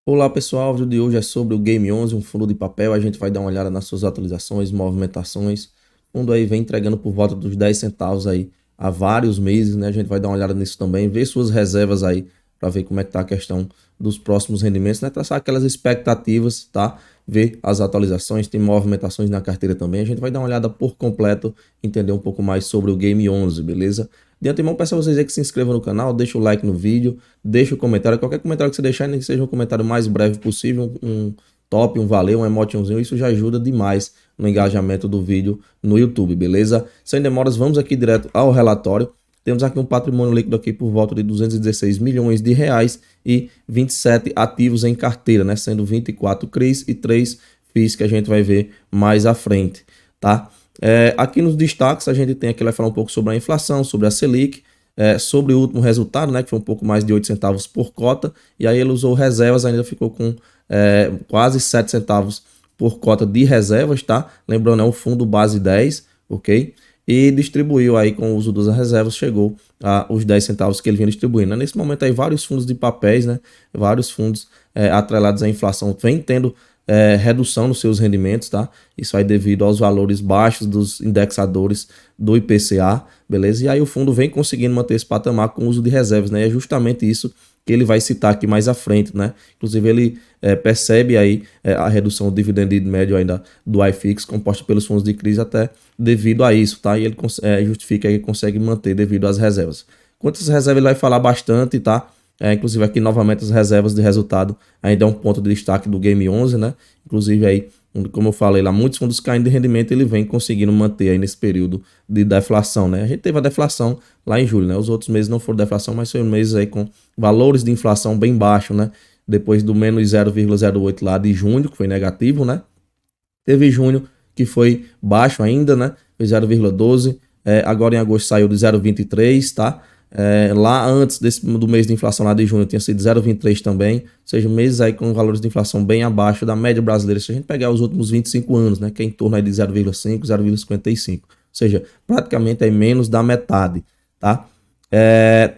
Olá pessoal, o vídeo de hoje é sobre o Game 11, um fundo de papel. A gente vai dar uma olhada nas suas atualizações, movimentações. O fundo aí vem entregando por volta dos 10 centavos aí há vários meses, né? A gente vai dar uma olhada nisso também, ver suas reservas aí para ver como é que tá a questão dos próximos rendimentos, né? Traçar aquelas expectativas, tá? Ver as atualizações, tem movimentações na carteira também. A gente vai dar uma olhada por completo, entender um pouco mais sobre o Game 11, beleza? De antemão, peço a vocês aí que se inscrevam no canal, deixa o like no vídeo, deixa o comentário, qualquer comentário que você deixar, nem que seja um comentário mais breve possível, um top, um valeu, um emotionzinho, isso já ajuda demais no engajamento do vídeo no YouTube, beleza? Sem demoras, vamos aqui direto ao relatório. Temos aqui um patrimônio líquido aqui por volta de 216 milhões de reais e 27 ativos em carteira, né? Sendo 24 CRIs e 3 FIIs que a gente vai ver mais à frente, tá? Aqui nos destaques a gente tem aqui, vai falar um pouco sobre a inflação, sobre a Selic, sobre o último resultado, né, que foi um pouco mais de 8 centavos por cota, e aí ele usou reservas, ainda ficou com quase 7 centavos por cota de reservas, tá? Lembrando, é um fundo base 10, ok? E distribuiu aí com o uso das reservas, chegou a os 10 centavos que ele vinha distribuindo, né? Nesse momento aí vários fundos de papéis, né, vários fundos atrelados à inflação vem tendo redução nos seus rendimentos, tá? Isso aí devido aos valores baixos dos indexadores do IPCA, beleza? E aí o fundo vem conseguindo manter esse patamar com o uso de reservas, né? E é justamente isso que ele vai citar aqui mais à frente, né? Inclusive ele percebe aí a redução do dividend médio ainda do iFix, composta pelos fundos de crise até devido a isso, tá? E ele justifica que consegue manter devido às reservas. Quanto às reservas ele vai falar bastante, tá? Inclusive aqui novamente as reservas de resultado ainda é um ponto de destaque do Game 11, né? Inclusive aí, como eu falei lá, muitos fundos caindo de rendimento, ele vem conseguindo manter aí nesse período de deflação, né? A gente teve a deflação lá em julho, né? Os outros meses não foram deflação, mas foram meses aí com valores de inflação bem baixos, né? Depois do menos 0,08 lá de junho, que foi negativo, né? Teve junho que foi baixo ainda, né? Foi 0,12. Agora em agosto saiu de 0,23, tá? Lá antes do mês de inflação lá de junho tinha sido 0,23 também, ou seja, meses aí com valores de inflação bem abaixo da média brasileira, se a gente pegar os últimos 25 anos, né, que é em torno aí de 0,5, 0,55, ou seja, praticamente é menos da metade, tá?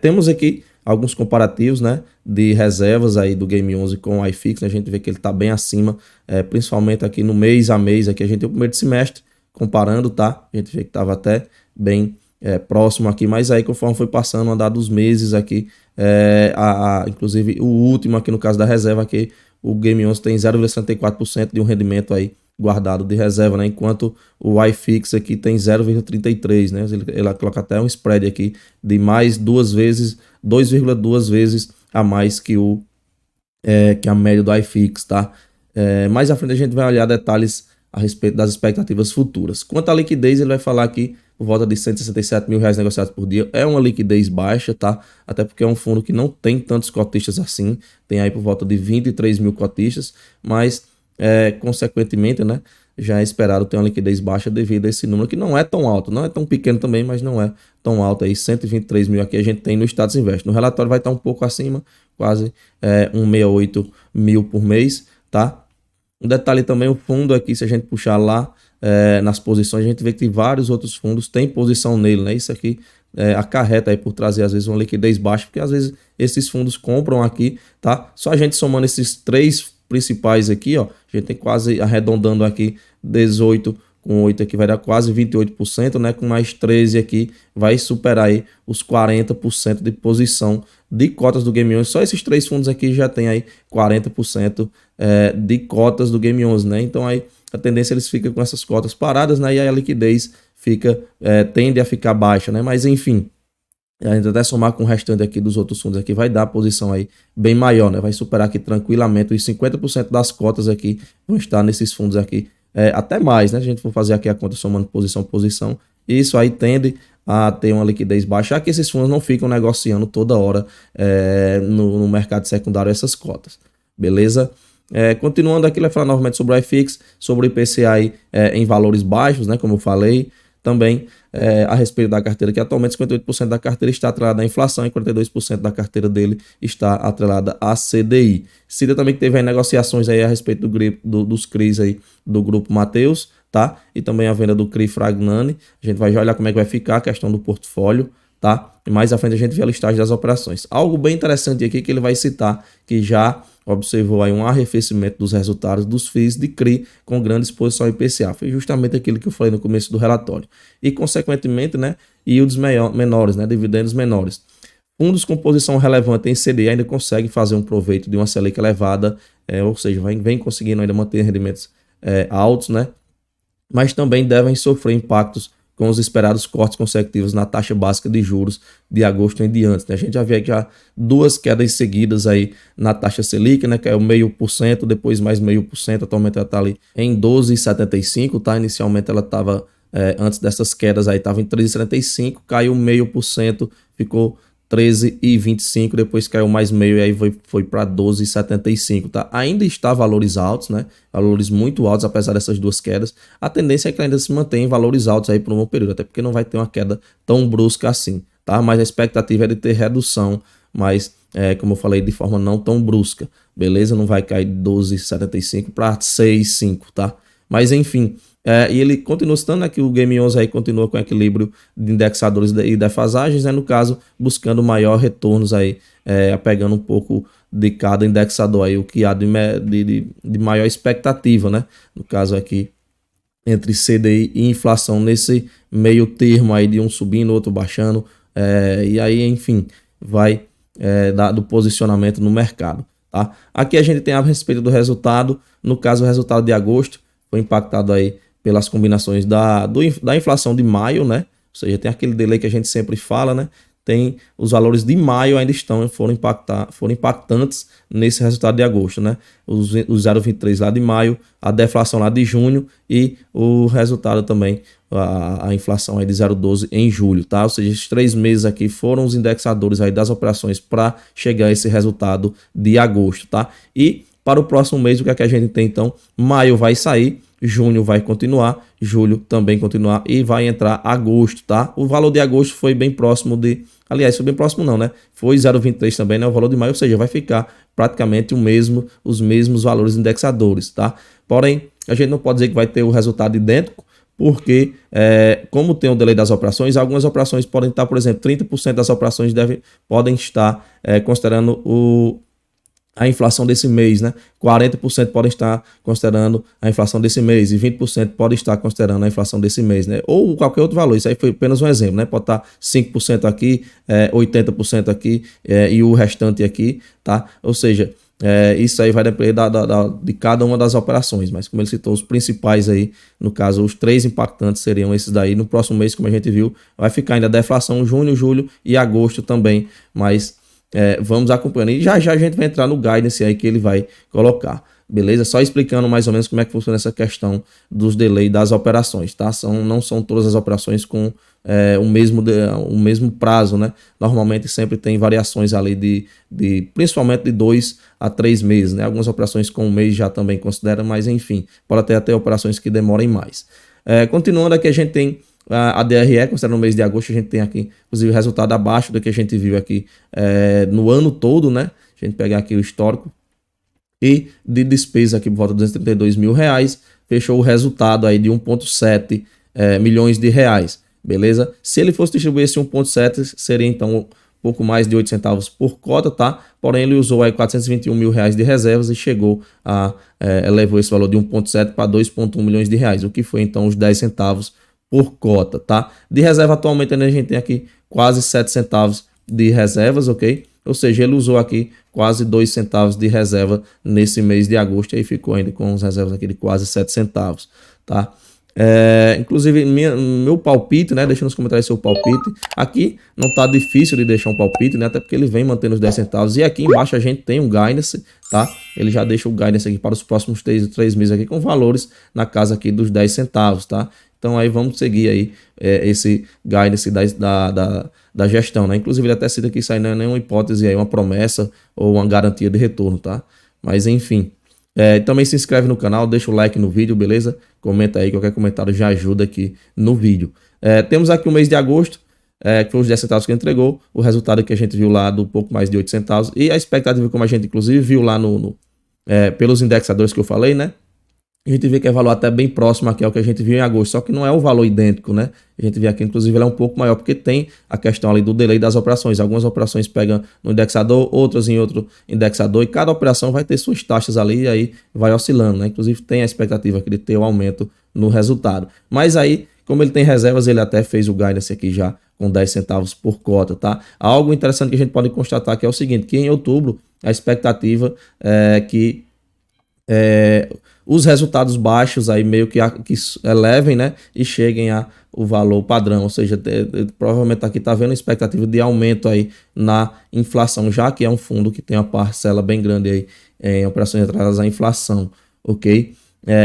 Temos aqui alguns comparativos, né, de reservas aí do Game 11 com o iFix, né, a gente vê que ele está bem acima, principalmente aqui no mês a mês, aqui a gente tem o primeiro semestre, comparando, tá? A gente vê que estava até bem próximo aqui, mas aí conforme foi passando, andar dos meses aqui, inclusive o último aqui no caso da reserva aqui, o Game 11 tem 0,64% de um rendimento aí guardado de reserva, né? Enquanto o iFix aqui tem 0,33, né? Ele coloca até um spread aqui de mais 2,2 vezes a mais que a média do iFix, tá? Mais à frente a gente vai olhar detalhes a respeito das expectativas futuras. Quanto à liquidez, ele vai falar aqui por volta de 167 mil reais negociados por dia. É uma liquidez baixa, tá? Até porque é um fundo que não tem tantos cotistas assim. Tem aí por volta de 23 mil cotistas, mas consequentemente, né? Já é esperado ter uma liquidez baixa devido a esse número que não é tão alto, não é tão pequeno também, mas não é tão alto aí, 123 mil aqui a gente tem no Status Invest. No relatório vai estar um pouco acima, quase 168 mil por mês, tá? Um detalhe também, o fundo aqui, se a gente puxar lá nas posições, a gente vê que vários outros fundos têm posição nele, né? Isso aqui acarreta aí por trazer às vezes uma liquidez baixa, porque às vezes esses fundos compram aqui, tá? Só a gente somando esses três principais aqui, ó, a gente tem quase arredondando aqui 18 com 8 aqui vai dar quase 28%, né? Com mais 13 aqui vai superar aí os 40% de posição de cotas do Game 11. Só esses três fundos aqui já tem aí 40% de cotas do Game 11, né? Então aí a tendência eles ficam com essas cotas paradas, né? E aí a liquidez tende a ficar baixa, né? Mas enfim, a gente até somar com o restante aqui dos outros fundos aqui vai dar a posição aí bem maior, né? Vai superar aqui tranquilamente os 50% das cotas aqui vão estar nesses fundos aqui, até mais, né? A gente for fazer aqui a conta somando posição por posição, e isso aí tende a ter uma liquidez baixa, já que esses fundos não ficam negociando toda hora no mercado secundário essas cotas, beleza? Continuando aqui, ele vai falar novamente sobre o iFix, sobre o IPCA aí, em valores baixos, né? Como eu falei, também a respeito da carteira, que atualmente 58% da carteira está atrelada à inflação e 42% da carteira dele está atrelada à CDI. Cida também que teve aí negociações aí a respeito dos CRIs aí do Grupo Mateus, tá? E também a venda do CRI Fragnani. A gente vai já olhar como é que vai ficar a questão do portfólio, tá? E mais à frente a gente vê a listagem das operações. Algo bem interessante aqui que ele vai citar, que já observou aí um arrefecimento dos resultados dos FIIs de CRI com grande exposição ao IPCA. Foi justamente aquilo que eu falei no começo do relatório. E, consequentemente, né, yields menores, né, dividendos menores. Fundos com posição relevante em CDI ainda conseguem fazer um proveito de uma Selic elevada, ou seja, vem conseguindo ainda manter rendimentos altos, né? Mas também devem sofrer impactos com os esperados cortes consecutivos na taxa básica de juros de agosto em diante, né? A gente já vê aqui já duas quedas seguidas aí na taxa Selic, né? Que é o 0,5%, depois mais 0,5%, atualmente ela está ali em 12,75%, tá? Inicialmente ela estava, antes dessas quedas aí, estava em 13,75%, caiu 0,5%, ficou 13,25, depois caiu mais meio e aí foi para 12,75, tá? Ainda está valores altos, né? Valores muito altos, apesar dessas duas quedas. A tendência é que ainda se mantém em valores altos aí por um bom período, até porque não vai ter uma queda tão brusca assim, tá? Mas a expectativa é de ter redução, mas como eu falei, de forma não tão brusca, beleza? Não vai cair de 12,75 para 6,5, tá? Mas enfim, e ele continua citando, né, que o Game 11 aí continua com equilíbrio de indexadores e defasagens, né, no caso, buscando maior retornos aí, apegando um pouco de cada indexador aí, o que há de maior expectativa, né, no caso aqui, entre CDI e inflação, nesse meio termo aí de um subindo, outro baixando, e aí, enfim, vai do posicionamento no mercado, tá? Aqui a gente tem a respeito do resultado, no caso, o resultado de agosto foi impactado aí pelas combinações da inflação de maio, né? Ou seja, tem aquele delay que a gente sempre fala, né? Tem os valores de maio ainda foram impactantes nesse resultado de agosto, né? Os 0,23 lá de maio, a deflação lá de junho e o resultado também, a inflação aí de 0,12 em julho, tá? Ou seja, esses 3 meses aqui foram os indexadores aí das operações para chegar a esse resultado de agosto, tá? E para o próximo mês, o que é que a gente tem então? Maio vai sair, junho vai continuar, julho também continuar e vai entrar agosto, tá? O valor de agosto foi bem próximo aliás, foi bem próximo não, né? Foi 0,23 também, né? O valor de maio, ou seja, vai ficar praticamente os mesmos valores indexadores, tá? Porém, a gente não pode dizer que vai ter o resultado idêntico, porque como tem o delay das operações, algumas operações podem estar, por exemplo, 30% das operações podem estar considerando a inflação desse mês, né? 40% podem estar considerando a inflação desse mês e 20% podem estar considerando a inflação desse mês, né? Ou qualquer outro valor. Isso aí foi apenas um exemplo, né? Pode estar 5% aqui, 80% aqui e o restante aqui, tá? Ou seja, isso aí vai depender de cada uma das operações, mas como ele citou, os principais aí, no caso, os 3 impactantes seriam esses daí. No próximo mês, como a gente viu, vai ficar ainda a deflação junho, julho e agosto também, mas vamos acompanhando. E já a gente vai entrar no guidance aí que ele vai colocar, beleza? Só explicando mais ou menos como é que funciona essa questão dos delay das operações, tá? Não são todas as operações com o mesmo prazo, né? Normalmente sempre tem variações ali principalmente de 2 a 3 meses, né? Algumas operações com um mês já também considera, mas enfim, pode ter até operações que demorem mais. Continuando aqui, a gente tem a DRE, considerando no mês de agosto, a gente tem aqui, inclusive, o resultado abaixo do que a gente viu aqui no ano todo, né? A gente pegar aqui o histórico. E de despesa aqui por volta de R$232 mil, fechou o resultado aí de 1,7 milhões de reais, beleza? Se ele fosse distribuir esse 1,7, seria então um pouco mais de 8 centavos por cota, tá? Porém, ele usou aí R$421 mil de reservas e chegou elevou esse valor de 1,7 para 2,1 milhões de reais, o que foi então os 10 centavos por cota, tá? De reserva atualmente a gente tem aqui quase 7 centavos de reservas, ok? Ou seja, ele usou aqui quase 2 centavos de reserva nesse mês de agosto, e aí ficou ainda com as reservas aqui de quase 7 centavos, tá? Inclusive, meu palpite, né? Deixa nos comentários seu palpite. Aqui não tá difícil de deixar um palpite, né? Até porque ele vem mantendo os 10 centavos. E aqui embaixo a gente tem um guidance, tá? Ele já deixa o guidance aqui para os próximos 3 meses aqui com valores na casa aqui dos 10 centavos, tá? Então aí vamos seguir aí esse guidance da gestão, né? Inclusive ele até cita que isso aí não é nenhuma hipótese aí, uma promessa ou uma garantia de retorno, tá? Mas enfim. Também se inscreve no canal, deixa o like no vídeo, beleza? Comenta aí, qualquer comentário já ajuda aqui no vídeo. Temos aqui o mês de agosto, que foi os 10 centavos que entregou, o resultado que a gente viu lá do pouco mais de 8 centavos, e a expectativa como a gente inclusive viu lá pelos indexadores que eu falei, né? a gente vê que é valor até bem próximo aqui ao que a gente viu em agosto, só que não é o valor idêntico, né? A gente vê aqui, inclusive, ele é um pouco maior, porque tem a questão ali do delay das operações. Algumas operações pegam no indexador, outras em outro indexador, e cada operação vai ter suas taxas ali, e aí vai oscilando, né? Inclusive, tem a expectativa aqui de ter um aumento no resultado. Mas aí, como ele tem reservas, ele até fez o guidance aqui já com 10 centavos por cota, tá? Algo interessante que a gente pode constatar que é o seguinte, que em outubro a expectativa é que os resultados baixos aí meio que elevem, né, e cheguem a o valor padrão, ou seja, provavelmente aqui está vendo expectativa de aumento aí na inflação, já que é um fundo que tem uma parcela bem grande aí em operações atreladas à inflação, ok?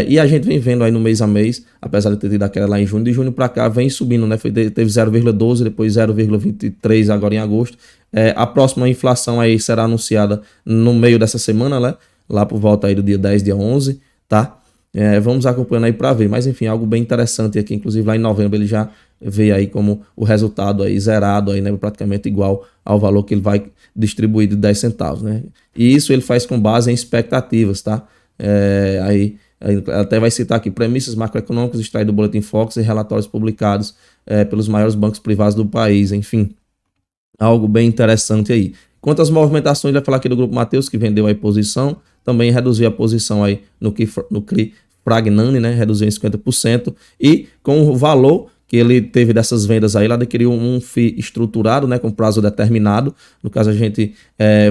E a gente vem vendo aí no mês a mês, apesar de ter tido aquela lá em junho, de junho para cá vem subindo, né? Teve 0,12, depois 0,23 agora em agosto. A próxima inflação aí será anunciada no meio dessa semana, né? Lá por volta aí do dia 10, dia 11, tá? Vamos acompanhando aí para ver, mas enfim, algo bem interessante aqui, inclusive lá em novembro ele já veio aí como o resultado aí zerado aí, né? Praticamente igual ao valor que ele vai distribuir de 10 centavos, né? E isso ele faz com base em expectativas, tá? Aí até vai citar aqui premissas macroeconômicas extraídas do Boletim Focus e relatórios publicados pelos maiores bancos privados do país, enfim, algo bem interessante aí. Quanto às movimentações, vai falar aqui do Grupo Mateus, que vendeu a posição, também reduziu a posição aí no CRI Fragnani, né, reduziu em 50%, e com o valor que ele teve dessas vendas aí, ele adquiriu um FII estruturado, né, com prazo determinado. No caso, a gente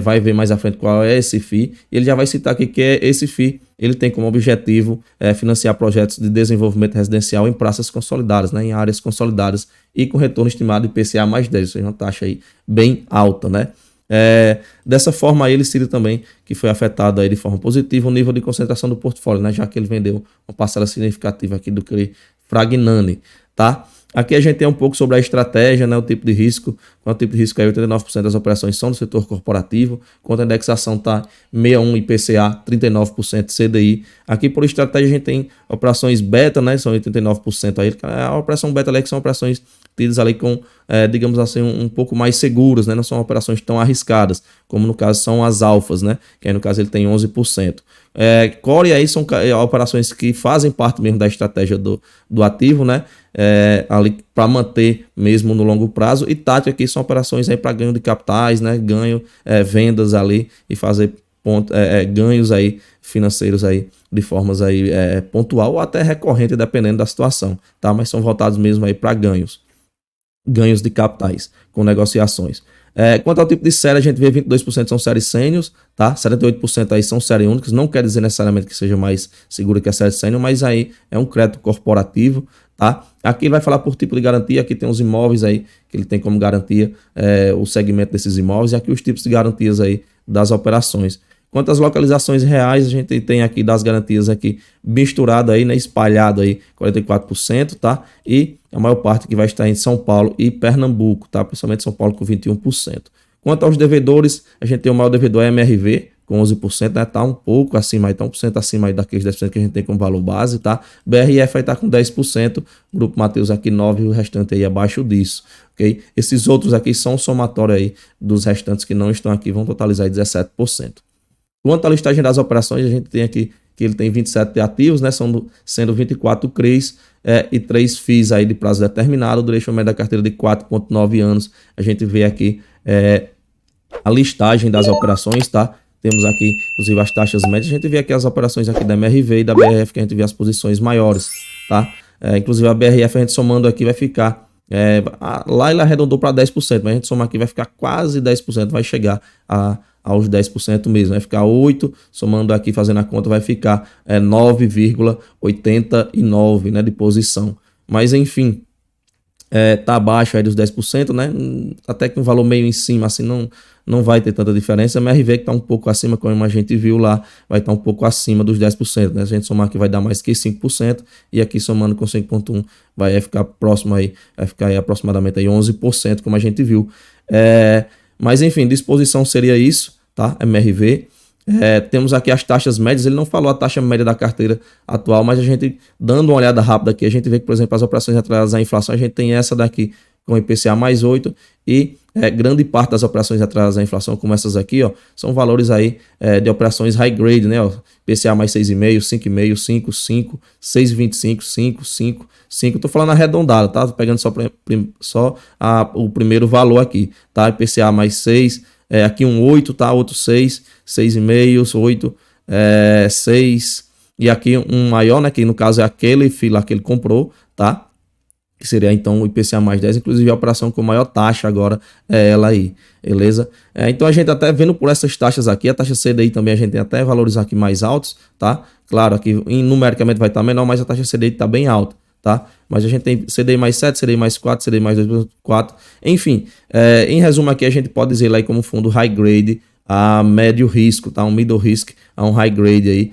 vai ver mais à frente qual é esse FII. Ele já vai citar aqui que esse FII ele tem como objetivo financiar projetos de desenvolvimento residencial em praças consolidadas, né, em áreas consolidadas e com retorno estimado de IPCA mais 10, ou seja, uma taxa aí bem alta, né? Dessa forma aí ele cita também que foi afetado aí de forma positiva o nível de concentração do portfólio, né, já que ele vendeu uma parcela significativa aqui do CRI Fragnani, tá? Aqui a gente tem um pouco sobre a estratégia, né, o tipo de risco. Com o tipo de risco aí, 89% das operações são do setor corporativo, enquanto a indexação está 61 IPCA, 39% CDI. Aqui por estratégia a gente tem operações beta, né, são 89% aí. A operação beta ali que são operações tidas ali com, digamos assim, um pouco mais seguras, né, não são operações tão arriscadas, como no caso são as alfas, né, que aí no caso ele tem 11%. Core aí são operações que fazem parte mesmo da estratégia do ativo, né, ali para manter mesmo no longo prazo, e tática aqui são operações aí para ganho de capitais, né, ganho, vendas ali e fazer ganhos aí financeiros aí de formas aí pontual ou até recorrente dependendo da situação, tá? Mas são voltados mesmo aí para ganhos de capitais com negociações. Quanto ao tipo de série, a gente vê 22% são séries sêniors, tá? 78% aí são séries únicas, não quer dizer necessariamente que seja mais segura que a série sênior, mas aí é um crédito corporativo, tá? Aqui ele vai falar por tipo de garantia, aqui tem os imóveis aí que ele tem como garantia o segmento desses imóveis, e aqui os tipos de garantias aí das operações. Quanto às localizações reais, a gente tem aqui das garantias aqui misturado aí, né, espalhado aí 44%, tá? E a maior parte que vai estar em São Paulo e Pernambuco, tá? Principalmente São Paulo com 21%. Quanto aos devedores, a gente tem o maior devedor MRV com 11%, né? Tá um pouco acima aí, tá 1% acima aí daqueles 10% que a gente tem como valor base, tá? BRF vai estar com 10%, Grupo Mateus aqui 9% e o restante aí abaixo disso, ok? Esses outros aqui são somatório aí dos restantes que não estão aqui, vão totalizar aí 17%. Quanto à listagem das operações, a gente tem aqui que ele tem 27 ativos, né, sendo 24 CRIs e 3 FIIs aí de prazo determinado, duration média da carteira de 4,9 anos. A gente vê aqui a listagem das operações, tá? Temos aqui, inclusive, as taxas médias. A gente vê aqui as operações aqui da MRV e da BRF, que a gente vê as posições maiores, tá? Inclusive a BRF, a gente somando aqui, vai ficar... lá ele arredondou para 10%, mas a gente somar aqui vai ficar quase 10%, vai chegar aos 10% mesmo, vai ficar 8%, somando aqui, fazendo a conta, vai ficar 9,89, né, de posição. Mas enfim, tá abaixo aí dos 10%, né, até que um valor meio em cima, assim, não vai ter tanta diferença. A MRV que está um pouco acima, como a gente viu lá, vai estar um pouco acima dos 10%, né? Se a gente somar aqui vai dar mais que 5%, e aqui somando com 5,1 vai ficar próximo aí, vai ficar aí aproximadamente aí 11%, como a gente viu. Mas enfim, disposição seria isso, tá? MRV. Temos aqui as taxas médias, ele não falou a taxa média da carteira atual, mas a gente, dando uma olhada rápida aqui, a gente vê que, por exemplo, as operações atreladas à inflação, a gente tem essa daqui com IPCA mais 8 e grande parte das operações atrás da inflação, como essas aqui, ó, são valores aí de operações high grade, né? Ó, IPCA mais 6,5, 5,5, 5, 5, 6,25, 5, 5, 5. Tô falando arredondado, tá? Tô pegando só o primeiro valor aqui, tá? IPCA mais 6, aqui um 8, tá? Outro 6, 6,5, 8, 6. E aqui um maior, né? Que no caso é aquele fila lá que ele comprou, tá? Que seria então o IPCA mais 10, inclusive a operação com maior taxa agora é ela aí, beleza? Então a gente até vendo por essas taxas aqui, a taxa CDI também a gente tem até valores aqui mais altos, tá? Claro, aqui numericamente vai estar menor, mas a taxa CDI está bem alta, tá? Mas a gente tem CDI mais 7, CDI mais 4, CDI mais 2,4, enfim, em resumo aqui a gente pode dizer lá aí como fundo high grade, a médio risco, tá? Um middle risk, a um high grade aí,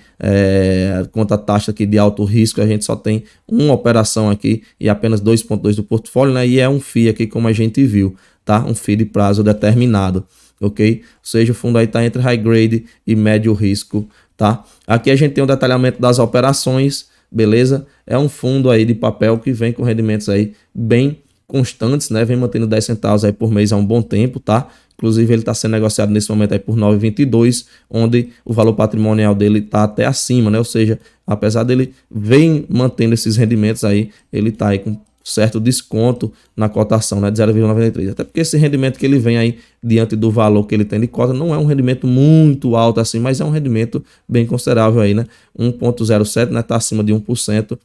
quanto a taxa aqui de alto risco, a gente só tem uma operação aqui e apenas 2,2 do portfólio, né? E é um FII aqui, como a gente viu, tá? Um FII de prazo determinado, ok? Ou seja, o fundo aí tá entre high grade e médio risco, tá? Aqui a gente tem o detalhamento das operações, beleza? É um fundo aí de papel que vem com rendimentos aí bem constantes, né? Vem mantendo 10 centavos aí por mês há um bom tempo, tá? Inclusive ele está sendo negociado nesse momento aí por 9,22, onde o valor patrimonial dele está até acima, né? Ou seja, apesar dele vem mantendo esses rendimentos aí, ele está aí com certo desconto na cotação, né? De 0,93. Até porque esse rendimento que ele vem aí diante do valor que ele tem de cota não é um rendimento muito alto assim, mas é um rendimento bem considerável aí, né? 1,07, né? Tá acima de 1%,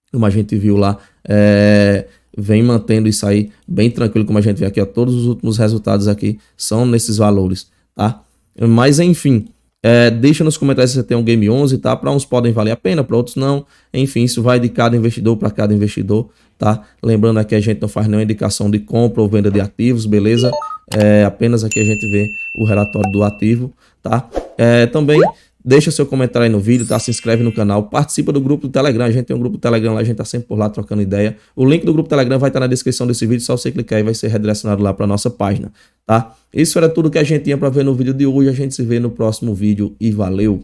como a gente viu lá, vem mantendo isso aí bem tranquilo, como a gente vê aqui, ó, todos os últimos resultados aqui são nesses valores, tá? Mas enfim, deixa nos comentários se você tem um Game 11, tá? Para uns podem valer a pena, para outros não. Enfim, isso vai de cada investidor para cada investidor, tá? Lembrando aqui, a gente não faz nenhuma indicação de compra ou venda de ativos, beleza? Apenas aqui a gente vê o relatório do ativo, tá? Também deixa seu comentário aí no vídeo, tá? Se inscreve no canal, participa do grupo do Telegram. A gente tem um grupo do Telegram lá, a gente tá sempre por lá trocando ideia. O link do grupo do Telegram vai estar na descrição desse vídeo, só você clicar e vai ser redirecionado lá para nossa página, tá? Isso era tudo que a gente tinha para ver no vídeo de hoje. A gente se vê no próximo vídeo e valeu!